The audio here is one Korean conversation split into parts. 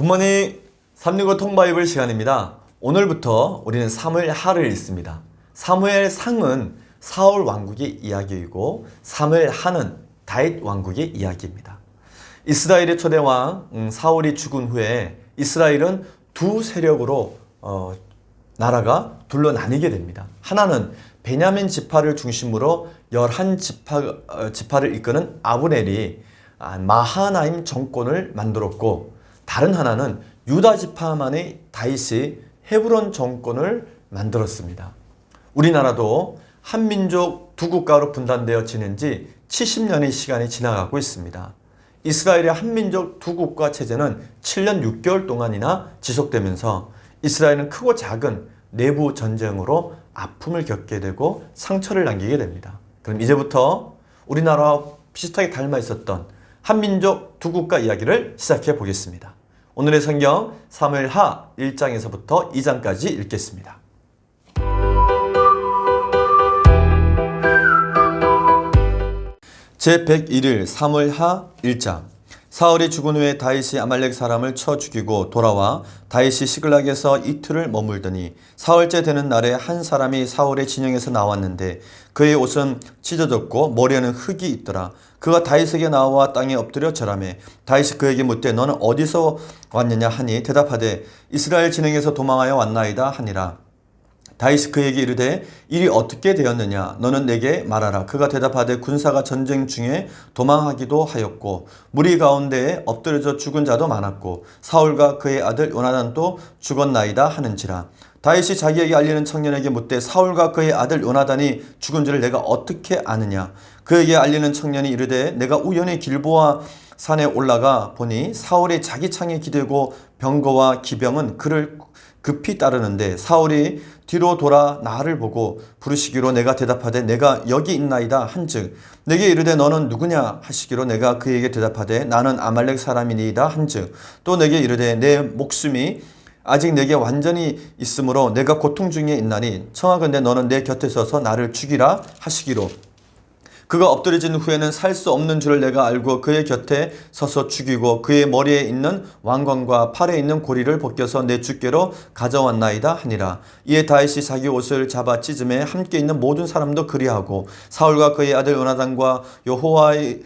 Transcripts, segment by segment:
굿모닝 365 통바이블 시간입니다. 오늘부터 우리는 사무엘하를 읽습니다. 사무엘상은 사울 왕국의 이야기이고 사무엘하는 다윗 왕국의 이야기입니다. 이스라엘의 초대왕 사울이 죽은 후에 이스라엘은 두 세력으로 나라가 둘로 나뉘게 됩니다. 하나는 베냐민 지파를 중심으로 11지파를 이끄는 아브넬이 마하나임 정권을 만들었고, 다른 하나는 유다 지파만의 다윗이 헤브론 정권을 만들었습니다. 우리나라도 한민족 두 국가로 분단되어 지낸 지 70년의 시간이 지나가고 있습니다. 이스라엘의 한민족 두 국가 체제는 7년 6개월 동안이나 지속되면서 이스라엘은 크고 작은 내부 전쟁으로 아픔을 겪게 되고 상처를 남기게 됩니다. 그럼 이제부터 우리나라와 비슷하게 닮아 있었던 한민족 두 국가 이야기를 시작해 보겠습니다. 오늘의 성경 사무엘하 1장에서부터 2장까지 읽겠습니다. 제101일 사무엘하 1장. 사울이 죽은 후에 다윗이 아말렉 사람을 쳐 죽이고 돌아와 다윗이 시글락에서 이틀을 머물더니 사흘째 되는 날에 한 사람이 사울의 진영에서 나왔는데 그의 옷은 찢어졌고 머리에는 흙이 있더라. 그가 다윗에게 나와 땅에 엎드려 절하매 다윗이 그에게 묻되 너는 어디서 왔느냐 하니 대답하되 이스라엘 진영에서 도망하여 왔나이다 하니라. 다윗이 그에게 이르되 일이 어떻게 되었느냐 너는 내게 말하라. 그가 대답하되 군사가 전쟁 중에 도망하기도 하였고 무리 가운데에 엎드려져 죽은 자도 많았고 사울과 그의 아들 요나단도 죽었나이다 하는지라. 다윗이 자기에게 알리는 청년에게 묻되 사울과 그의 아들 요나단이 죽은 줄을 내가 어떻게 아느냐. 그에게 알리는 청년이 이르되 내가 우연히 길보아 산에 올라가 보니 사울이 자기 창에 기대고 병거와 기병은 그를 급히 따르는데 사울이 뒤로 돌아 나를 보고 부르시기로 내가 대답하되 내가 여기 있나이다 한즉 내게 이르되 너는 누구냐 하시기로 내가 그에게 대답하되 나는 아말렉 사람이니이다 한즉 또 내게 이르되 내 목숨이 아직 내게 완전히 있으므로 내가 고통 중에 있나니 청하건대 너는 내 곁에 서서 나를 죽이라 하시기로 그가 엎드려진 후에는 살 수 없는 줄을 내가 알고 그의 곁에 서서 죽이고 그의 머리에 있는 왕관과 팔에 있는 고리를 벗겨서 내 주께로 가져왔나이다 하니라. 이에 다윗이 자기 옷을 잡아 찢음에 함께 있는 모든 사람도 그리하고 사울과 그의 아들 요나단과 여호와의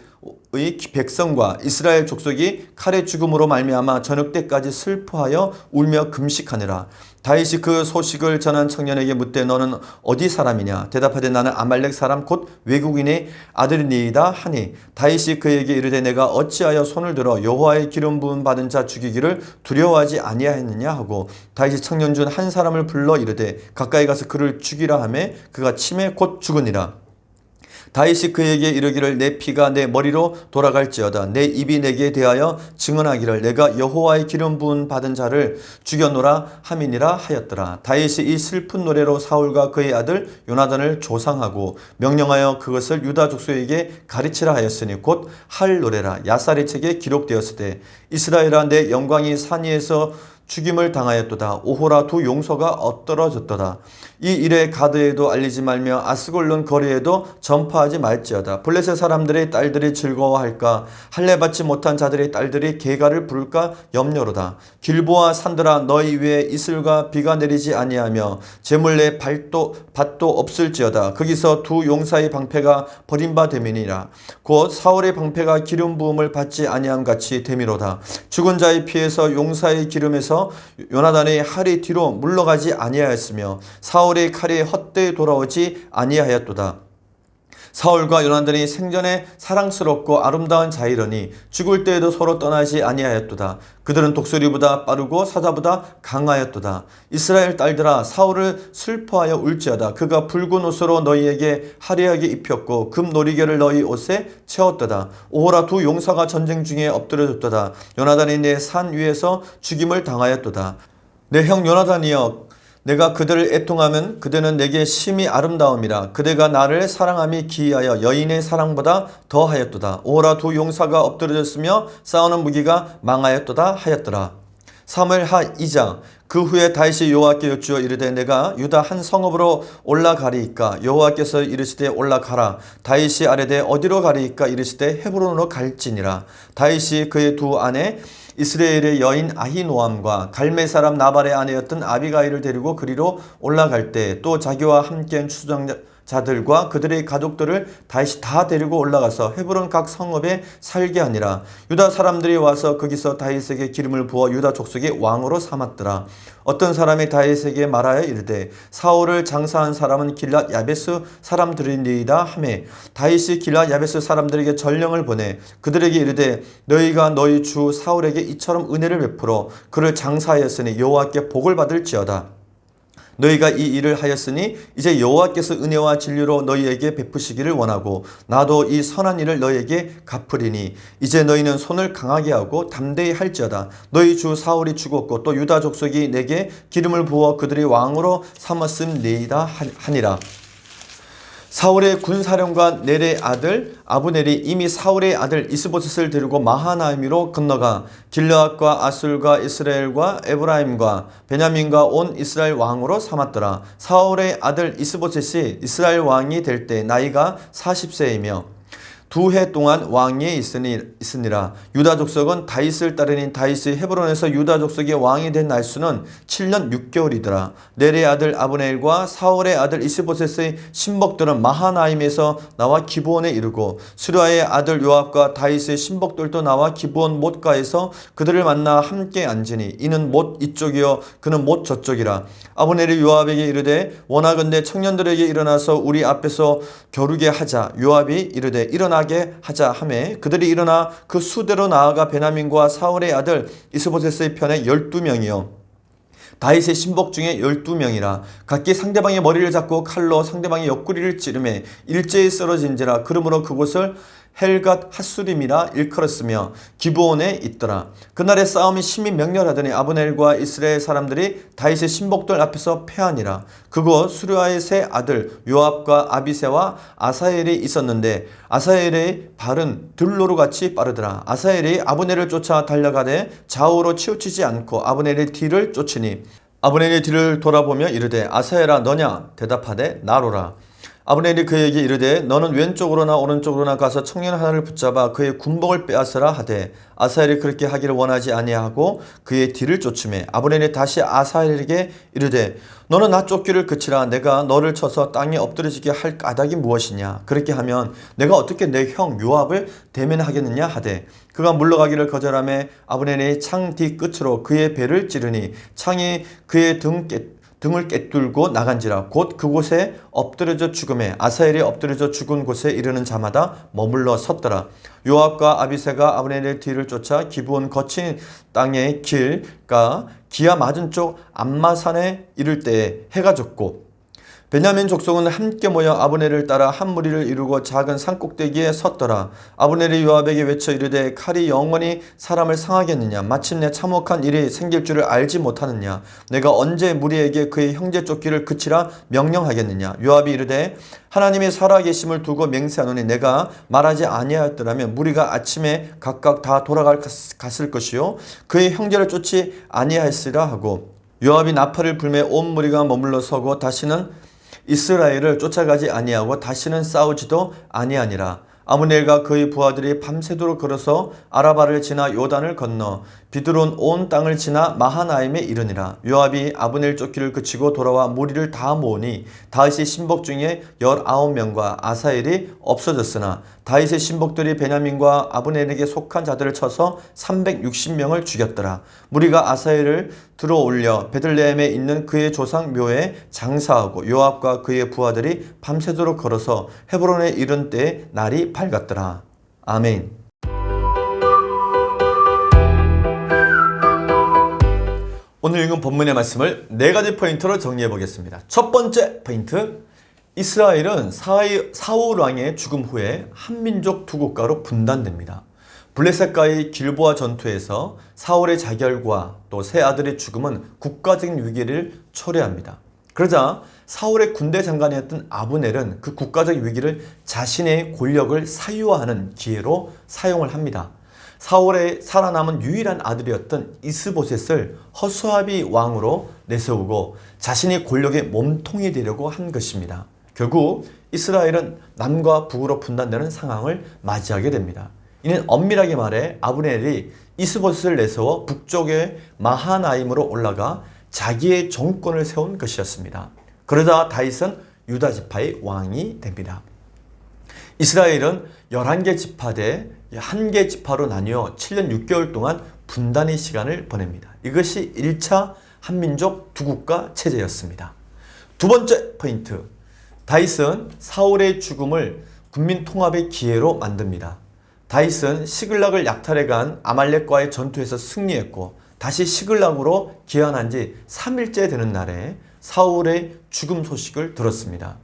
백성과 이스라엘 족속이 칼의 죽음으로 말미암아 저녁 때까지 슬퍼하여 울며 금식하니라. 다윗이 그 소식을 전한 청년에게 묻되 너는 어디 사람이냐. 대답하되 나는 아말렉 사람 곧 외국인의 아들이니이다 하니 다윗이 그에게 이르되 내가 어찌하여 손을 들어 여호와의 기름 부음 받은 자 죽이기를 두려워하지 아니하였느냐 하고 다윗이 청년 중 한 사람을 불러 이르되 가까이 가서 그를 죽이라 하매 그가 침에 곧 죽으니라. 다윗이 그에게 이르기를 내 피가 내 머리로 돌아갈지어다. 내 입이 내게 대하여 증언하기를 내가 여호와의 기름 부음 받은 자를 죽였노라 함이니라 하였더라. 다윗이 이 슬픈 노래로 사울과 그의 아들 요나단을 조상하고 명령하여 그것을 유다 족속에게 가르치라 하였으니 곧 할 노래라. 야사리 책에 기록되었을 때 이스라엘아 내 영광이 산 위에서 죽임을 당하였도다. 오호라 두 용서가 엎드러졌도다. 이 일에 가드에도 알리지 말며 아스골론 거리에도 전파하지 말지어다. 블레셋 사람들의 딸들이 즐거워할까 할례 받지 못한 자들의 딸들이 계가를 부를까 염려로다. 길보아 산들아 너희 위에 이슬과 비가 내리지 아니하며 제물내 밭도 없을지어다. 거기서 두 용사의 방패가 버림받음이니라. 곧 사울의 방패가 기름 부음을 받지 아니함 같이 됨이로다. 죽은 자의 피에서 용사의 기름에서 요나단의 칼이 뒤로 물러가지 아니하였으며 사울의 칼이 헛되이 돌아오지 아니하였도다. 사울과 요나단이 생전에 사랑스럽고 아름다운 자이러니 죽을 때에도 서로 떠나지 아니하였도다. 그들은 독수리보다 빠르고 사자보다 강하였도다. 이스라엘 딸들아 사울을 슬퍼하여 울지어다. 그가 붉은 옷으로 너희에게 화려하게 입혔고 금 놀이개를 너희 옷에 채웠도다. 오호라 두 용사가 전쟁 중에 엎드려졌도다. 요나단이 내 산 위에서 죽임을 당하였도다. 내 형 요나단이여 내가 그들을 애통하면 그대는 내게 심히 아름다움이라. 그대가 나를 사랑함이 기이하여 여인의 사랑보다 더하였도다. 오호라 두 용사가 엎드려졌으며 싸우는 무기가 망하였도다 하였더라. 사무엘하 2장. 그 후에 다윗이 여호와께 여쭈어 이르되 내가 유다 한 성읍으로 올라가리이까 여호와께서 이르시되 올라가라. 다윗이 아뢰되 어디로 가리이까 이르시되 헤브론으로 갈지니라. 다윗이 그의 두 아내 이스라엘의 여인 아히노암과 갈멜 사람 나발의 아내였던 아비가일을 데리고 그리로 올라갈 때 또 자기와 함께한 추종자들과 그들의 가족들을 다시 다 데리고 올라가서 헤브론 각 성읍에 살게 하니라. 유다 사람들이 와서 거기서 다윗에게 기름을 부어 유다 족속의 왕으로 삼았더라. 어떤 사람이 다윗에게 말하여 이르되 사울을 장사한 사람은 길랏 야베스 사람들이니이다 하매 다윗이 길랏 야베스 사람들에게 전령을 보내 그들에게 이르되 너희가 너희 주 사울에게 이처럼 은혜를 베풀어 그를 장사하였으니 여호와께 복을 받을지어다. 너희가 이 일을 하였으니 이제 여호와께서 은혜와 진리로 너희에게 베푸시기를 원하고 나도 이 선한 일을 너희에게 갚으리니 이제 너희는 손을 강하게 하고 담대히 할지어다. 너희 주 사울이 죽었고 또 유다 족속이 내게 기름을 부어 그들이 왕으로 삼았음니이다 하니라. 사울의 군사령관 넬의 아들 아브넬이 이미 사울의 아들 이스보셋을 데리고 마하나임으로 건너가 길르앗과 아술과 이스라엘과 에브라임과 베냐민과 온 이스라엘 왕으로 삼았더라. 사울의 아들 이스보셋이 이스라엘 왕이 될 때 나이가 40세이며 2해 동안 왕위에 있으니라. 유다 족속은 다윗을 따르니 다윗이 헤브론에서 유다 족속의 왕이 된 날수는 7년 6개월이더라. 넬의 아들 아브넬과 사울의 아들 이스보셋의 신복들은 마하나임에서 나와 기브온에 이르고 수르아의 아들 요압과 다윗의 신복들도 나와 기브온 못가에서 그들을 만나 함께 앉으니 이는 못 이쪽이요 그는 못 저쪽이라. 아브넬이 요압에게 이르되 원하건대 청년들에게 일어나서 우리 앞에서 겨루게 하자. 요압이 이르되 일어나게 하자 하매 그들이 일어나 그 수대로 나아가 베냐민과 사울의 아들 이스보셋의 편에 12명이요 다윗의 신복 중에 12명이라. 각기 상대방의 머리를 잡고 칼로 상대방의 옆구리를 찌르매 일제히 쓰러진지라. 그러므로 그곳을 헬갓 핫수림이라 일컬었으며 기브온에 있더라. 그날의 싸움이 심히 맹렬하더니 아브넬과 이스라엘 사람들이 다윗의 신복들 앞에서 패하니라. 그곳 수르아의 세 아들 요압과 아비새와 아사엘이 있었는데 아사엘의 발은 들로로 같이 빠르더라. 아사엘이 아브넬을 쫓아 달려가되 좌우로 치우치지 않고 아브넬의 뒤를 쫓으니 아브넬의 뒤를 돌아보며 이르되 아사엘아 너냐 대답하되 나로라. 아브넬이 그에게 이르되 너는 왼쪽으로나 오른쪽으로나 가서 청년 하나를 붙잡아 그의 군복을 빼앗으라 하되 아사엘이 그렇게 하기를 원하지 아니하고 그의 뒤를 쫓으매 아브넬이 다시 아사엘에게 이르되 너는 나 쫓기를 그치라. 내가 너를 쳐서 땅에 엎드러지게 할 까닭이 무엇이냐. 그렇게 하면 내가 어떻게 내 형 요압을 대면하겠느냐 하되 그가 물러가기를 거절하며 아브넬이 창 뒤 끝으로 그의 배를 찌르니 창이 그의 등을 꿰뚫고 나간지라. 곧 그곳에 엎드려져 죽음에 아사엘이 엎드려져 죽은 곳에 이르는 자마다 머물러 섰더라. 요압과 아비새가 아브넬의 뒤를 쫓아 기브온 거친 땅의 길가 기아 맞은 쪽 암마산에 이를 때에 해가 졌고 베냐민 족속은 함께 모여 아브넬을 따라 한 무리를 이루고 작은 산꼭대기에 섰더라. 아브넬이 요압에게 외쳐 이르되 칼이 영원히 사람을 상하겠느냐. 마침내 참혹한 일이 생길 줄을 알지 못하느냐. 내가 언제 무리에게 그의 형제 쫓기를 그치라 명령하겠느냐. 요압이 이르되 하나님이 살아계심을 두고 맹세하노니 내가 말하지 아니하였더라면 무리가 아침에 각각 다 갔을 것이요 그의 형제를 쫓지 아니하였으라 하고 요압이 나팔을 불매 온 무리가 머물러 서고 다시는 이스라엘을 쫓아가지 아니하고 다시는 싸우지도 아니하니라. 아브넬과 그의 부하들이 밤새도록 걸어서 아라바를 지나 요단을 건너 비드론 온 땅을 지나 마하나임에 이르니라. 요압이 아브넬 쫓기를 그치고 돌아와 무리를 다 모으니 다윗의 신복 중에 19명과 아사엘이 없어졌으나 다윗의 신복들이 베냐민과 아브넬에게 속한 자들을 쳐서 360명을 죽였더라. 무리가 아사엘을 들어올려 베들레헴에 있는 그의 조상 묘에 장사하고 요압과 그의 부하들이 밤새도록 걸어서 헤브론에 이른 때에 날이 밝았더라. 아멘. 오늘 읽은 본문의 말씀을 4가지 포인트로 정리해 보겠습니다. 첫 번째 포인트, 이스라엘은 사울 왕의 죽음 후에 한민족 두 국가로 분단됩니다. 블레셋과의 길보아 전투에서 사울의 자결과 또 세 아들의 죽음은 국가적인 위기를 초래합니다. 그러자 사울의 군대 장관이었던 아브넬은 그 국가적 위기를 자신의 권력을 사유화하는 기회로 사용을 합니다. 사울의 살아남은 유일한 아들이었던 이스보셋을 허수아비 왕으로 내세우고 자신이 권력의 몸통이 되려고 한 것입니다. 결국 이스라엘은 남과 북으로 분단되는 상황을 맞이하게 됩니다. 이는 엄밀하게 말해 아브넬이 이스보셋을 내세워 북쪽의 마하나임으로 올라가 자기의 정권을 세운 것이었습니다. 그러자 다윗은 유다 지파의 왕이 됩니다. 이스라엘은 11개 지파 대 1개 지파로 나뉘어 7년 6개월 동안 분단의 시간을 보냅니다. 이것이 1차 한민족 두국가 체제였습니다. 두 번째 포인트, 다윗은 사울의 죽음을 국민 통합의 기회로 만듭니다. 다윗은 시글락을 약탈해 간 아말렉과의 전투에서 승리했고 다시 시글락으로 귀환한 지 3일째 되는 날에 사울의 죽음 소식을 들었습니다.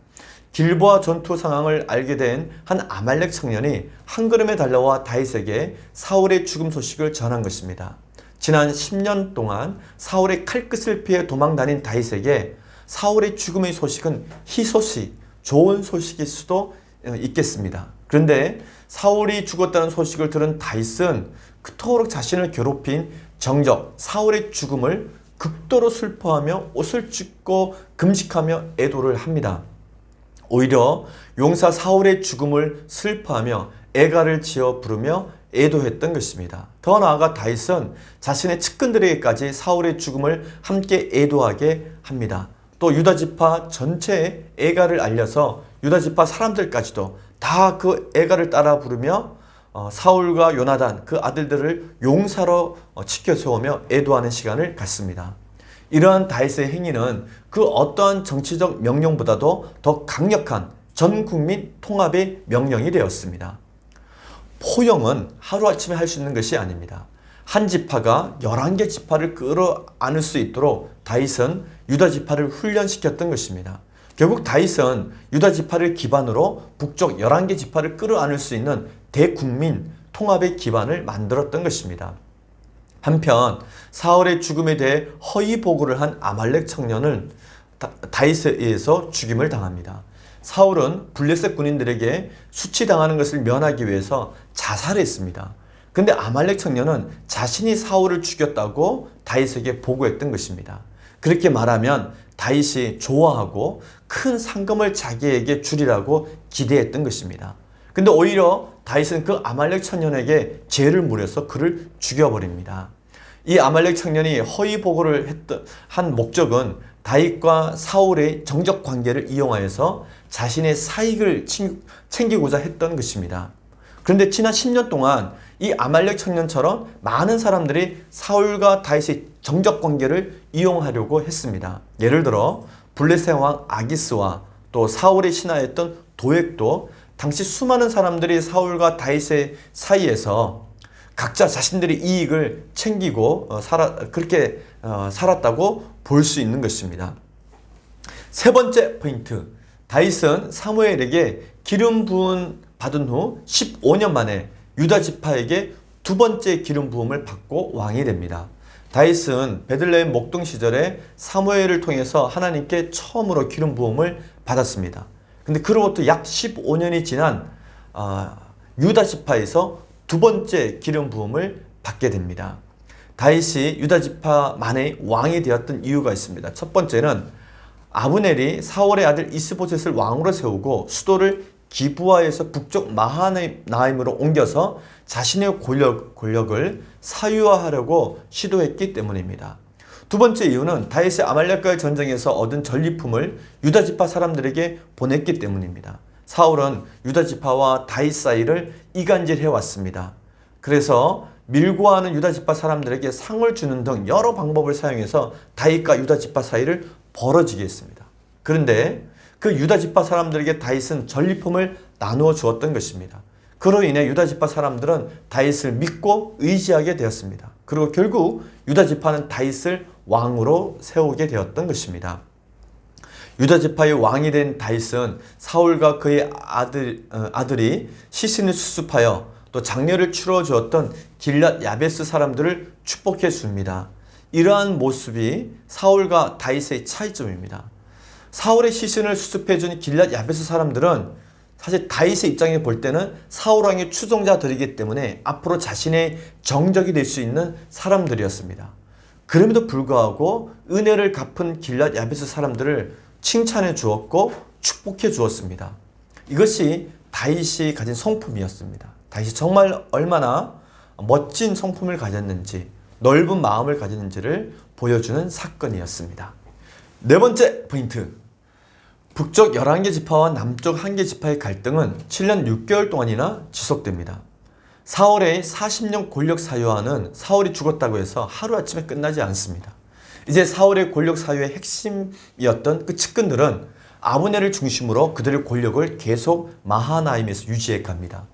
길보아 전투 상황을 알게 된 한 아말렉 청년이 한 걸음에 달려와 다윗에게 사울의 죽음 소식을 전한 것입니다. 지난 10년 동안 사울의 칼끝을 피해 도망 다닌 다윗에게 사울의 죽음의 소식은 희소식, 좋은 소식일 수도 있겠습니다. 그런데 사울이 죽었다는 소식을 들은 다윗은 그토록 자신을 괴롭힌 정적 사울의 죽음을 극도로 슬퍼하며 옷을 찢고 금식하며 애도를 합니다. 오히려 용사 사울의 죽음을 슬퍼하며 애가를 지어 부르며 애도했던 것입니다. 더 나아가 다윗은 자신의 측근들에게까지 사울의 죽음을 함께 애도하게 합니다. 또 유다지파 전체에 애가를 알려서 유다지파 사람들까지도 다 그 애가를 따라 부르며 사울과 요나단 그 아들들을 용사로 지켜 세우며 애도하는 시간을 갖습니다. 이러한 다윗의 행위는 그 어떠한 정치적 명령보다도 더 강력한 전 국민 통합의 명령이 되었습니다. 포용은 하루아침에 할 수 있는 것이 아닙니다. 한 지파가 11개 지파를 끌어안을 수 있도록 다윗은 유다 지파를 훈련시켰던 것입니다. 결국 다윗은 유다 지파를 기반으로 북쪽 11개 지파를 끌어안을 수 있는 대국민 통합의 기반을 만들었던 것입니다. 한편 사울의 죽음에 대해 허위 보고를 한 아말렉 청년은 다윗에 의해서 죽임을 당합니다. 사울은 블레셋 군인들에게 수치당하는 것을 면하기 위해서 자살했습니다. 근데 아말렉 청년은 자신이 사울을 죽였다고 다윗에게 보고했던 것입니다. 그렇게 말하면 다윗이 좋아하고 큰 상금을 자기에게 주리라고 기대했던 것입니다. 근데 오히려 다윗은 그 아말렉 청년에게 죄를 물어서 그를 죽여버립니다. 이 아말렉 청년이 허위 보고를 한 목적은 다윗과 사울의 정적 관계를 이용하여서 자신의 사익을 챙기고자 했던 것입니다. 그런데 지난 10년 동안 이 아말렉 청년처럼 많은 사람들이 사울과 다윗의 정적 관계를 이용하려고 했습니다. 예를 들어 블레셋 왕 아기스와 또 사울의 신하였던 도액도 당시 수많은 사람들이 사울과 다윗의 사이에서 각자 자신들의 이익을 챙기고 그렇게 살았다고 볼 수 있는 것입니다. 세 번째 포인트, 다윗은 사무엘에게 기름 부음 받은 후 15년 만에 유다 지파에게 두 번째 기름 부음을 받고 왕이 됩니다. 다윗은 베들레헴 목동 시절에 사무엘을 통해서 하나님께 처음으로 기름 부음을 받았습니다. 근데 그로부터 약 15년이 지난 유다 지파에서 두 번째 기름 부음을 받게 됩니다. 다윗이 유다 지파만의 왕이 되었던 이유가 있습니다. 첫 번째는 아브넬이 사울의 아들 이스보셋을 왕으로 세우고 수도를 기브아에서 북쪽 마하나임으로 옮겨서 자신의 권력을 사유화하려고 시도했기 때문입니다. 두 번째 이유는 다윗이 아말렉과의 전쟁에서 얻은 전리품을 유다 지파 사람들에게 보냈기 때문입니다. 사울은 유다 지파와 다윗 사이를 이간질해 왔습니다. 그래서 밀고 하는 유다 지파 사람들에게 상을 주는 등 여러 방법을 사용해서 다윗과 유다 지파 사이를 벌어지게 했습니다. 그런데 그 유다 지파 사람들에게 다윗은 전리품을 나누어 주었던 것입니다. 그로 인해 유다 지파 사람들은 다윗을 믿고 의지하게 되었습니다. 그리고 결국 유다 지파는 다윗을 왕으로 세우게 되었던 것입니다. 유다 지파의 왕이 된 다윗은 사울과 그의 아들이 시신을 수습하여 또 장례를 치러 주었던 길랏 야베스 사람들을 축복해 줍니다. 이러한 모습이 사울과 다윗의 차이점입니다. 사울의 시신을 수습해 준 길랏 야베스 사람들은 사실 다윗의 입장에 볼 때는 사울 왕의 추종자들이기 때문에 앞으로 자신의 정적이 될 수 있는 사람들이었습니다. 그럼에도 불구하고 은혜를 갚은 길앗 야베스 사람들을 칭찬해 주었고 축복해 주었습니다. 이것이 다윗이 가진 성품이었습니다. 다윗이 정말 얼마나 멋진 성품을 가졌는지, 넓은 마음을 가졌는지를 보여주는 사건이었습니다. 네 번째 포인트. 북쪽 11개 지파와 남쪽 1개 지파의 갈등은 7년 6개월 동안이나 지속됩니다. 사울의 40년 권력 사유화는 사울이 죽었다고 해서 하루아침에 끝나지 않습니다. 이제 사울의 권력 사유의 핵심이었던 그 측근들은 아브넬을 중심으로 그들의 권력을 계속 마하나임에서 유지해 갑니다.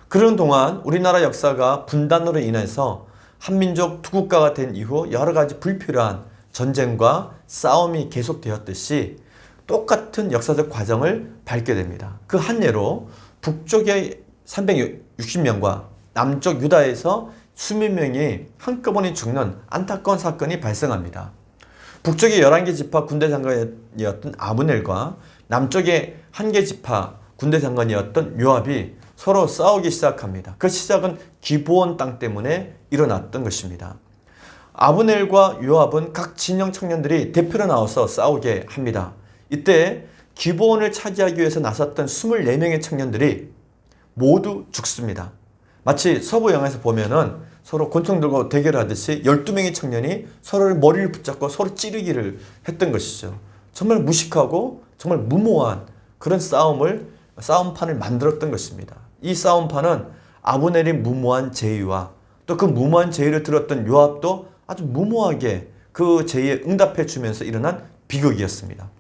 그러는 동안 우리나라 역사가 분단으로 인해서 한민족 두 국가가 된 이후 여러 가지 불필요한 전쟁과 싸움이 계속되었듯이 똑같은 역사적 과정을 밟게 됩니다. 그 한 예로 북쪽의 360명과 남쪽 유다에서 수백 명이 한꺼번에 죽는 안타까운 사건이 발생합니다. 북쪽의 11개 지파 군대 장관이었던 아브넬과 남쪽의 1개 지파 군대 장관이었던 요압이 서로 싸우기 시작합니다. 그 시작은 기브온 땅 때문에 일어났던 것입니다. 아브넬과 요압은 각 진영 청년들이 대표로 나와서 싸우게 합니다. 이때 기브온을 차지하기 위해서 나섰던 24명의 청년들이 모두 죽습니다. 마치 서부 영화에서 보면은 서로 권총 들고 대결하듯이 12명의 청년이 서로를 머리를 붙잡고 서로 찌르기를 했던 것이죠. 정말 무식하고 정말 무모한 그런 싸움판을 만들었던 것입니다. 이 싸움판은 아브넬의 무모한 제의와 또 그 무모한 제의를 들었던 요압도 아주 무모하게 그 제의에 응답해 주면서 일어난 비극이었습니다.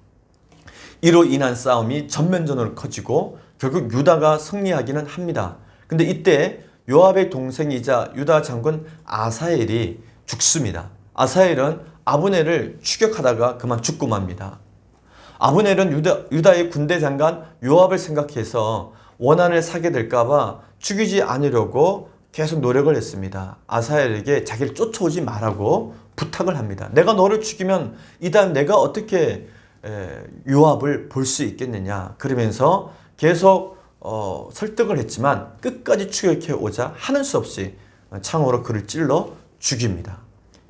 이로 인한 싸움이 전면전으로 커지고 결국 유다가 승리하기는 합니다. 근데 이때 요압의 동생이자 유다 장군 아사엘이 죽습니다. 아사엘은 아브넬을 추격하다가 그만 죽고 맙니다. 아브넬은 유다의 군대 장관 요압을 생각해서 원한을 사게 될까봐 죽이지 않으려고 계속 노력을 했습니다. 아사엘에게 자기를 쫓아오지 말라고 부탁을 합니다. 내가 너를 죽이면 이다음 내가 어떻게 요압을 볼 수 있겠느냐. 그러면서 계속 설득을 했지만 끝까지 추격해 오자 하는 수 없이 창으로 그를 찔러 죽입니다.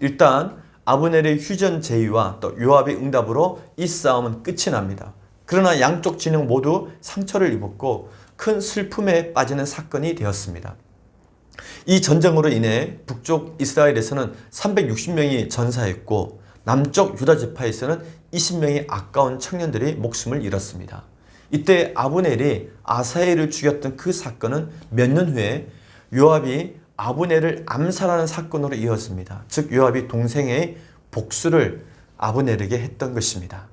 일단 아브넬의 휴전 제의와 또 요압의 응답으로 이 싸움은 끝이 납니다. 그러나 양쪽 진영 모두 상처를 입었고 큰 슬픔에 빠지는 사건이 되었습니다. 이 전쟁으로 인해 북쪽 이스라엘에서는 360명이 전사했고 남쪽 유다 지파에서는 20명의 아까운 청년들이 목숨을 잃었습니다. 이때 아브넬이 아사엘을 죽였던 그 사건은 몇 년 후에 요압이 아브넬을 암살하는 사건으로 이어집니다. 즉 요압이 동생의 복수를 아브넬에게 했던 것입니다.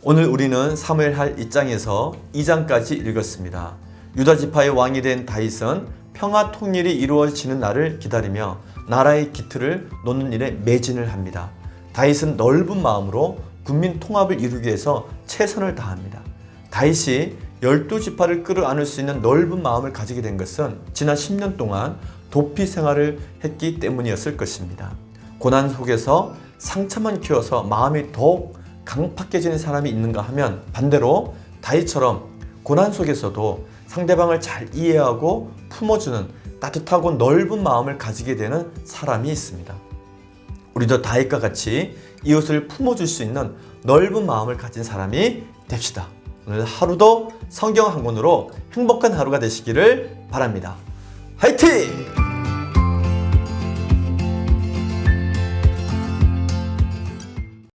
오늘 우리는 사무엘하 1장에서 2장까지 읽었습니다. 유다 지파의 왕이 된 다윗은 평화 통일이 이루어지는 날을 기다리며 나라의 기틀을 놓는 일에 매진을 합니다. 다윗은 넓은 마음으로 국민 통합을 이루기 위해서 최선을 다합니다. 다윗이 12지파를 끌어안을 수 있는 넓은 마음을 가지게 된 것은 지난 10년 동안 도피 생활을 했기 때문이었을 것입니다. 고난 속에서 상처만 키워서 마음이 더욱 강팍해지는 사람이 있는가 하면 반대로 다윗처럼 고난 속에서도 상대방을 잘 이해하고 품어주는 따뜻하고 넓은 마음을 가지게 되는 사람이 있습니다. 우리도 다윗과 같이 이웃을 품어줄 수 있는 넓은 마음을 가진 사람이 됩시다. 오늘 하루도 성경 한 권으로 행복한 하루가 되시기를 바랍니다. 화이팅!